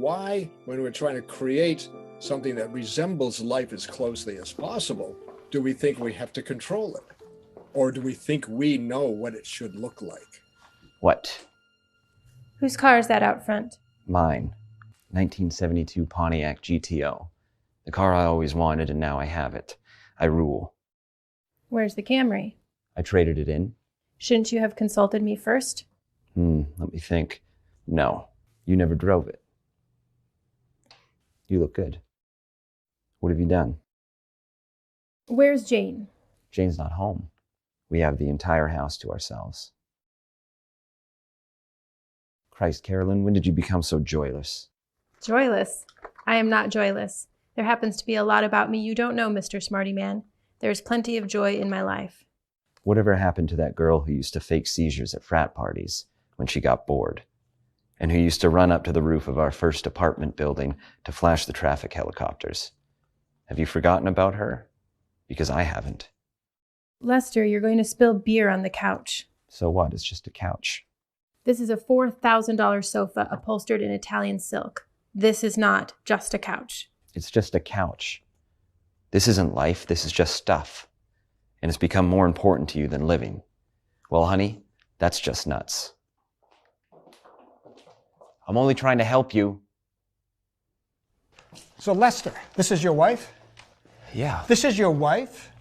Why, when we're trying to create something that resembles life as closely as possible, do we think we have to control it? Or do we think we know what it should look like? What? Whose car is that out front? Mine. 1972 Pontiac GTO. The car I always wanted, and now I have it. I rule. Where's the Camry? I traded it in. Shouldn't you have consulted me first? Let me think. No, you never drove it. You look good. What have you done? Where's Jane? Jane's not home. We have the entire house to ourselves. Christ, Carolyn, when did you become so joyless? Joyless? I am not joyless. There happens to be a lot about me you don't know, Mr. Smarty Man. There's plenty of joy in my life. Whatever happened to that girl who used to fake seizures at frat parties when she got bored? And who used to run up to the roof of our first apartment building to flash the traffic helicopters? Have you forgotten about her? Because I haven't. Lester, you're going to spill beer on the couch. So what? It's just a couch. This is a $4,000 sofa upholstered in Italian silk. This is not just a couch. It's just a couch. This isn't life, this is just stuff. And it's become more important to you than living. Well, honey, that's just nuts. I'm only trying to help you. So Lester, this is your wife? Yeah. This is your wife?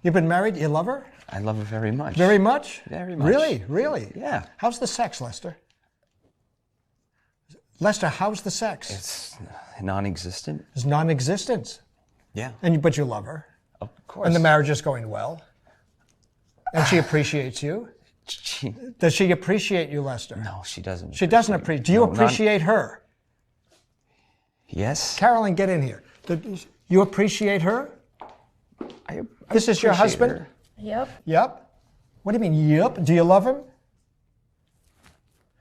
You've been married, you love her? I love her very much. Very much? Very much. Really? Really? Yeah. How's the sex, Lester? Lester, how's the sex? It's non-existent. It's non-existent. Yeah. But you love her. Of course. And the marriage is going well. And she appreciates you. Does she appreciate you, Lester? No, she doesn't. She doesn't appreciate. Do you appreciate her? Yes. Carolyn, get in here. You appreciate her? This is your husband? Her. Yep. Yep. What do you mean, yep? Do you love him?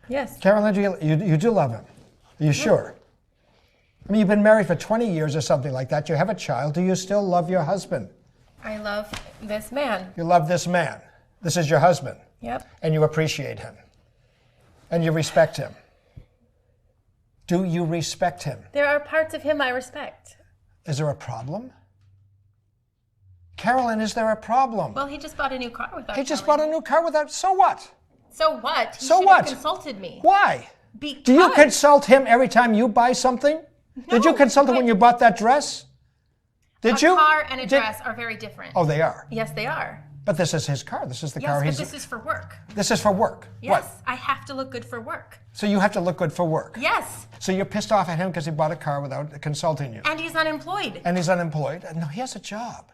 Yes. Carolyn, you do love him? Are you sure? I mean, you've been married for 20 years or something like that. You have a child. Do you still love your husband? I love this man. You love this man. This is your husband. Yep. And you appreciate him. And you respect him. Do you respect him? There are parts of him I respect. Is there a problem? Carolyn, is there a problem? Well, he just bought a new car without He just telling bought a me. new car without, so what? So what? He So should what? have consulted me. Why? Because Do you consult him every time you buy something? Did you No, consult him but- when you bought that dress? Did you? A car and a Did- dress are very different. Oh, they are. Yes, they are. But this is his car. This is the Yes, car but he's. this is for work. This is for work. Yes, What? I have to look good for work. So you have to look good for work. Yes, So you're pissed off at him because he bought a car without consulting you. and he's unemployed. And he's unemployed. No, he has a job.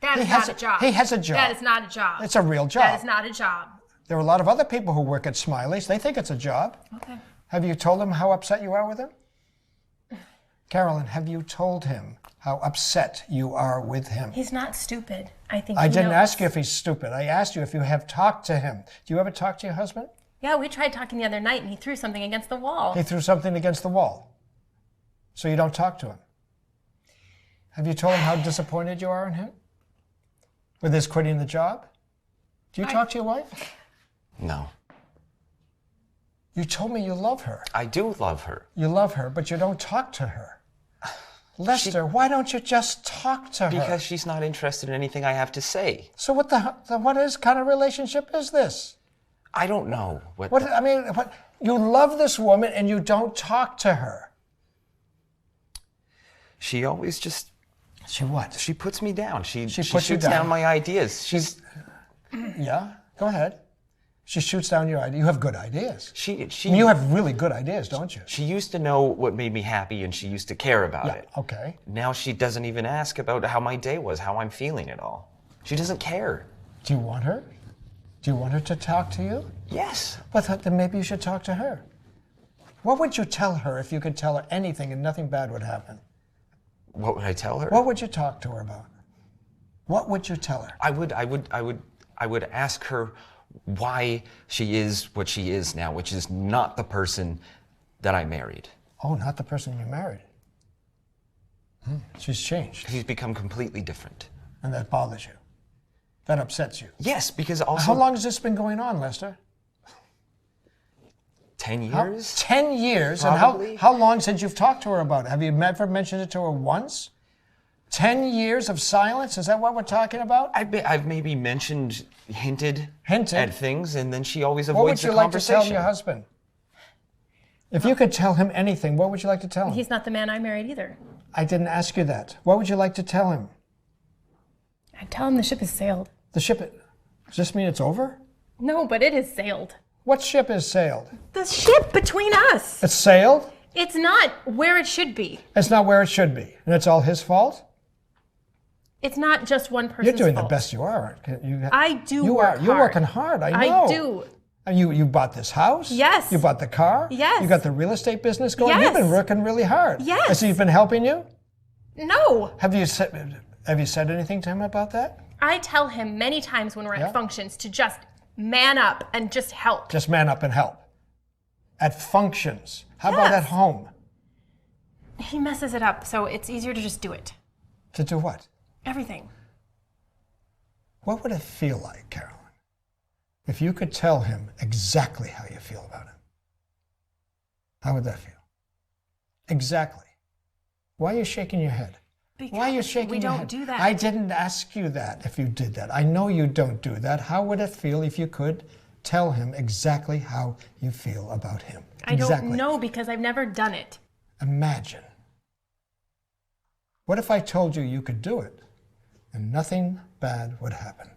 That he is has not a job. he has a job. That is not a job. It's a real job. That is not a job. There are a lot of other people who work at Smiley's. They think it's a job. Okay. Have you told him how upset you are with him? Carolyn, have you told him how upset you are with him? He's not stupid. I think I he didn't knows. ask you if he's stupid. I asked you if you have talked to him. Do you ever talk to your husband? Yeah, we tried talking the other night and he threw something against the wall. He threw something against the wall. So you don't talk to him. Have you told him how disappointed you are in him? With his quitting the job? Do you talk to your wife? No. You told me you love her. I do love her. You love her, but you don't talk to her. Lester, why don't you just talk to her? Because she's not interested in anything I have to say. So what kind of relationship is this? I don't know what. You love this woman and you don't talk to her. She always just. She what? She puts me down. She puts you shoots down. down my ideas. She's. Yeah, go ahead. She shoots down your ideas. You have good ideas. She. You have really good ideas, don't you? She used to know what made me happy, and she used to care about it. Okay. Now she doesn't even ask about how my day was, how I'm feeling at all. She doesn't care. Do you want her? Do you want her to talk to you? Yes. But then maybe you should talk to her. What would you tell her if you could tell her anything and nothing bad would happen? What would I tell her? What would you talk to her about? What would you tell her? I would ask her why she is what she is now, which is not the person that I married. Oh, not the person you married. She's changed. She's become completely different. And that bothers you. That upsets you. Yes, because also. How long has this been going on, Lester? 10 years? 10 years? Probably. And how long since you've talked to her about it? Have you ever mentioned it to her once? 10 years of silence? Is that what we're talking about? I've maybe hinted at things, and then she always avoids the conversation. What would you like to tell your husband? If you could tell him anything, what would you like to tell him? He's not the man I married either. I didn't ask you that. What would you like to tell him? I'd tell him the ship has sailed. Does this mean it's over? No, but it has sailed. What ship has sailed? The ship between us. It's sailed? It's not where it should be. It's not where it should be. And it's all his fault? It's not just one person's You're doing fault. the best you are. I do work hard. You're working hard, I know. I do. And you bought this house? Yes. You bought the car? Yes. You got the real estate business going? Yes. You've been working really hard. Yes. Has he been helping you? No. Have you said anything to him about that? I tell him many times when we're Yeah. at functions to just man up and just help. Just man up and help. At functions. How about at Yes. home? He messes it up, so it's easier to just do it. To do what? Everything. What would it feel like, Carolyn, if you could tell him exactly how you feel about him? How would that feel? Exactly. Why are you shaking your head? Because Why are you shaking we your don't head? do that. I didn't ask you that if you did that. I know you don't do that. How would it feel if you could tell him exactly how you feel about him? I Exactly. don't know because I've never done it. Imagine. What if I told you you could do it and nothing bad would happen?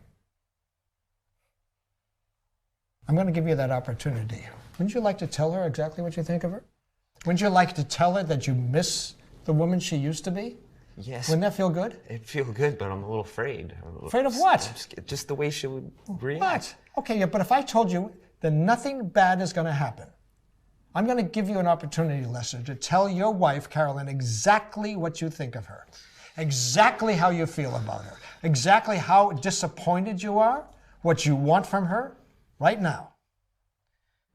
I'm going to give you that opportunity. Wouldn't you like to tell her exactly what you think of her? Wouldn't you like to tell her that you miss the woman she used to be? Yes. Wouldn't that feel good? It'd feel good, but I'm a little afraid. Afraid of what? Just the way she would react. What? Okay, yeah, but if I told you that nothing bad is going to happen, I'm going to give you an opportunity, Lester, to tell your wife, Carolyn, exactly what you think of her, exactly how you feel about her, exactly how disappointed you are, what you want from her, right now.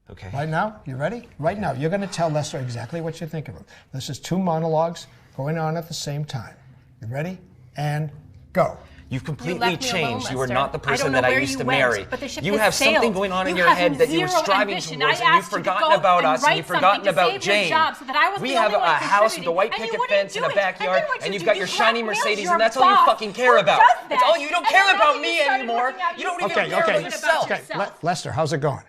Okay. Right now? You ready? Right now. You're going to tell Lester exactly what you think of him. This is 2 monologues going on at the same time. You ready? And go. You've completely left me alone, changed. You are Lester. not the I don't person know that I where used you to went, marry. but the ship You has have something sailed. going on in You your have head that you're zero striving ambition. towards, I and you've asked you to forgotten go about and us, and write you've something forgotten to about save your Jane. job so that I was We the have only one a house with a contributing. white And you picket wouldn't fence do and a it. backyard, And then what and you you've do, got you your shiny blackmailed Mercedes, your and that's all you boss. fucking care Who about. does that? That's all you don't And care then about when me you started anymore. working out, You don't you even said care you about cared yourself. about Okay, yourself. Lester, how's it going?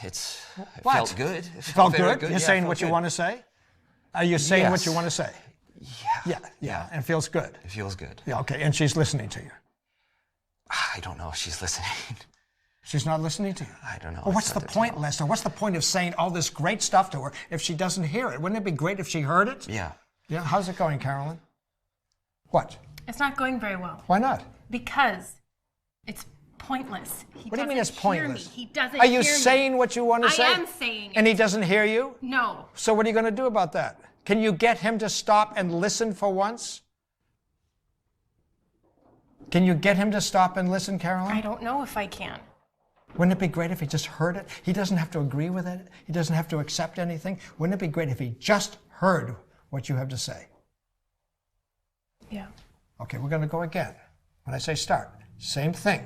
It What? felt good. It Felt very good? Yeah, You're saying it what felt you good. want to say? Are you saying what Yes. you want to say? Yeah. Yeah. And it feels good. It feels good. Yeah, okay. And she's listening to you. I don't know if she's listening. She's not listening to you. I don't know. Well, what's It's the hard to point, tell. Lester? What's the point of saying all this great stuff to her if she doesn't hear it? Wouldn't it be great if she heard it? Yeah. Yeah. How's it going, Carolyn? What? It's not going very well Why not? because it's pointless. He What do you mean it's doesn't hear pointless? me. He doesn't Are you hear me. saying what you want to I say? am saying And it. he doesn't hear you? No. So what are you going to do about that? Can you get him to stop and listen for once? Can you get him to stop and listen, Carolyn? I don't know if I can. Wouldn't it be great if he just heard it? He doesn't have to agree with it. He doesn't have to accept anything. Wouldn't it be great if he just heard what you have to say? Yeah. Okay, we're going to go again. When I say start, same thing.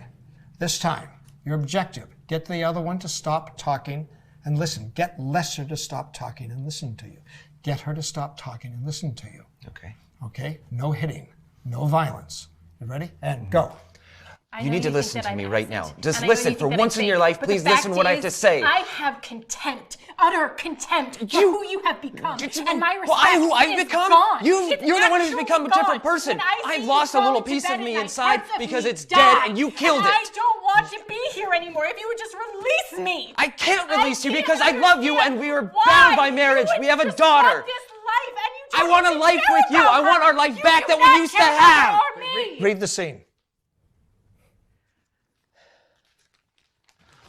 This time, your objective, get the other one to stop talking and listen. Get Lester to stop talking and listen to you. Get her to stop talking and listen to you. Okay. Okay? No hitting, no violence. You ready? And go. I You know need to think listen that to I'm me right now. innocent, Just and I know listen you for think that once I'm in your fake, life. but the Please listen fact what I have to is, say. I have contempt, utter contempt for who you have become, and my respect Who I've is become? gone. You're It's the one who's actually become a different gone. person. When I see I've you lost a fall little into piece bed of at me night, inside parts of because me it's die, dead and you killed and it. I don't want to be here anymore. If you would just release me. I can't release you can't because I love you and understand we are why bound by you marriage. would We have a just daughter. want this life and you I don't want a even life care with you. about I want her. our life You back do that we not used to care about have. her or me. Read the scene.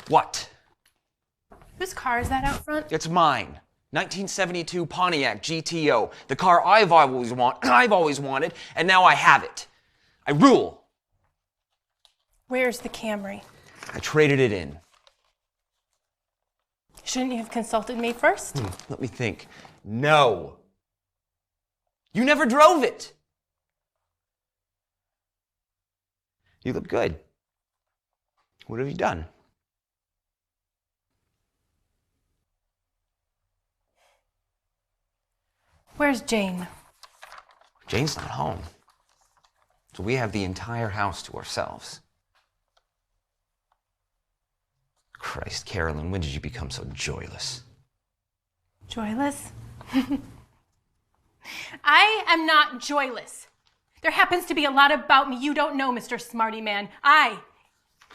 What? Whose car is that out front? It's mine. 1972 Pontiac GTO. The car I've always wanted, and now I have it. I rule. Where's the Camry? I traded it in. Shouldn't you have consulted me first? Let me think. No. You never drove it. You look good. What have you done? Where's Jane? Jane's not home. So we have the entire house to ourselves. Christ, Carolyn, when did you become so joyless? Joyless? I am not joyless. There happens to be a lot about me you don't know, Mr. Smarty Man. I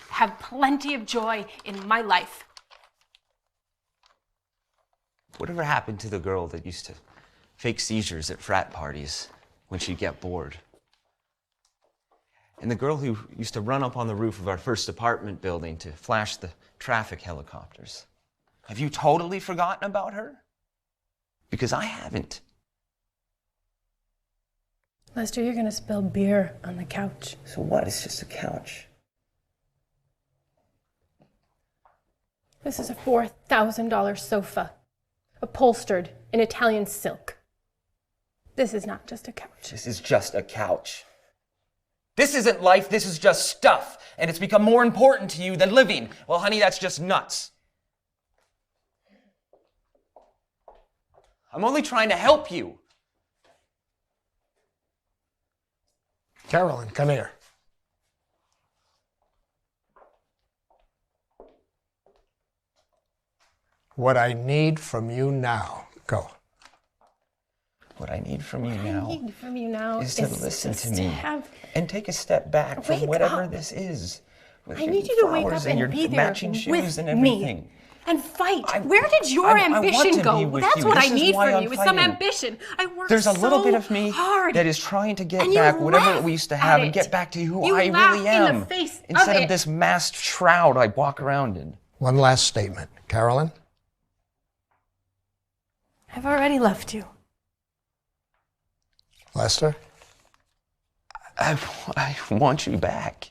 have plenty of joy in my life. Whatever happened to the girl that used to fake seizures at frat parties when she'd get bored? And the girl who used to run up on the roof of our first apartment building to flash the traffic helicopters? Have you totally forgotten about her? Because I haven't. Lester, you're gonna spill beer on the couch. So what? It's just a couch. This is a $4,000 sofa, upholstered in Italian silk. This is not just a couch. This is just a couch. This isn't life, this is just stuff. And it's become more important to you than living. Well, honey, that's just nuts. I'm only trying to help you. Carolyn, come here. What I need from you now. Go. What I need from you now is to listen to me and take a step back from whatever this is. With I your need you to wake flowers up and your be there matching shoes with and everything. me and fight. Where did your ambition go? That's what I need from you, is some ambition. I worked There's a little so bit of me hard. that is trying to get And you back whatever laugh we used to at have and it. get back to who You I laugh really in the am. face of Instead it. of this masked shroud I walk around in. One last statement. Carolyn? I've already left you. Lester? I want you back.